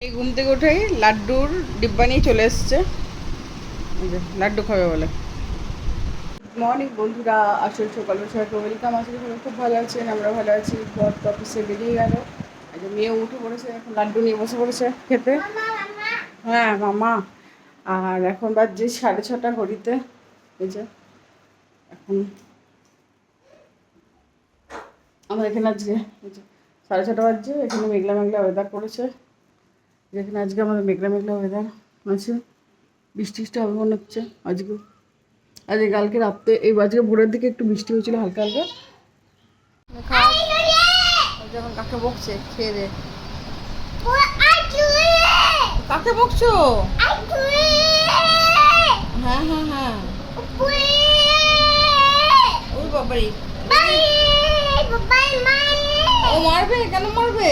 এই ঘুম থেকে উঠেই লাড্ডুর ডিব্বা নিয়ে চলে এসছে। লাড্ডু খাবে বলে। মর্নিং বন্ধুরা, আসলে সকাল সবাইকে ওয়েলকাম। আসলে সবাই খুব ভালো আছেন, আমরা ভালো আছি। বর অফিসে বেরিয়ে গেল, মেয়ে উঠে পড়েছে, এখন লাড্ডু নিয়ে বসে পড়েছে খেতে। হ্যাঁ মামা। আর এখন বাজছে 6:30 ঘড়িতে। এই যে এখন আমার এখানে আজকে 6:30 বাজছে। এখানে মেঘলা মেঘলা ওয়েদার করেছে, যেখানে আজকে আমাদের মেঘলা মেঘলা ওয়েদার আছে। বৃষ্টি হবে মনে হচ্ছে আজকে। আজকে কালকে রাত্রে এই আজকে ভোরের দিকে একটু বৃষ্টি হয়েছিল হালকা হালকা। যেমন কাকে বকছে খেয়ে দে। কাকে বকছো? হ্যাঁ হ্যাঁ হ্যাঁ, ওই বাবারি। ও মারবে? কেন মারবে?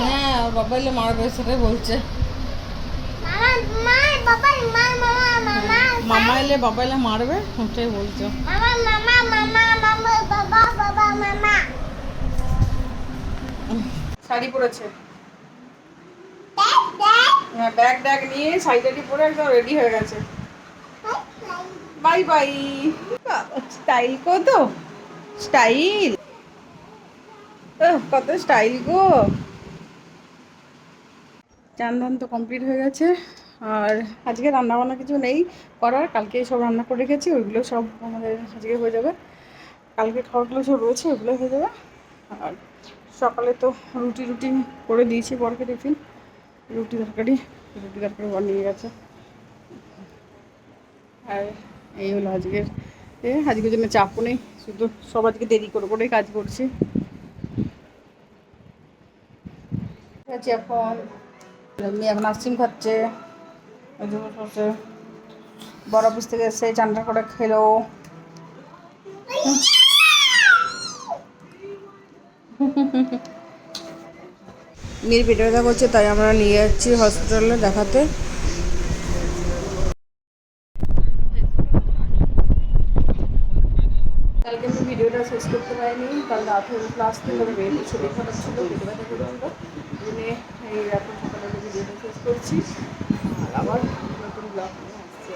হ্যাঁ, ওর বাবা এলে মারবে, সেটাই বলছে। মামা এলে বাবা এলে মারবে, ওটাই বলছো। শাড়ি পরেছে, হ্যাঁ ব্যাগ ট্যাগ নিয়ে শাড়ি পরে একদম রেডি হয়ে গেছে। Bye bye. স্টাইল কত স্টাইল, কত স্টাইল গো। চান ধান তো কমপ্লিট হয়ে গেছে। আর আজকে রান্নাবান্না কিছু নেই করার, কালকে সব রান্না করে রেখেছি, ওইগুলো সব আমাদের আজকে হয়ে যাবে। কালকে খাবারগুলো সব রয়েছে, ওগুলো হয়ে যাবে। আর সকালে তো রুটি করে দিয়েছি বরকে, টিফিন রুটি তরকারি বানিয়ে গেছে। আর এই হলো আজকের জন্য চাপও নেই, শুধু সব আজকে দেরি করেই কাজ করছি। এখন মেয়ে এখন আইসক্রিম খাচ্ছে, বড় অফিস থেকে এসে চানটা করে খেলো। মেয়ের পেটে ব্যথা করছে, তাই আমরা নিয়ে যাচ্ছি হসপিটালে দেখাতে। কালকে আমি ভিডিওটা শেষ করতে পারিনি, কাল রাত হয়ে ক্লাস থেকে মেয়ের শরীর খারাপ ছিল, পেটে ব্যথা করেছিল। এই এখন সকালে ভিডিওটা শেষ করছি, আর আবার নতুন ব্লগ নিয়ে আসছে।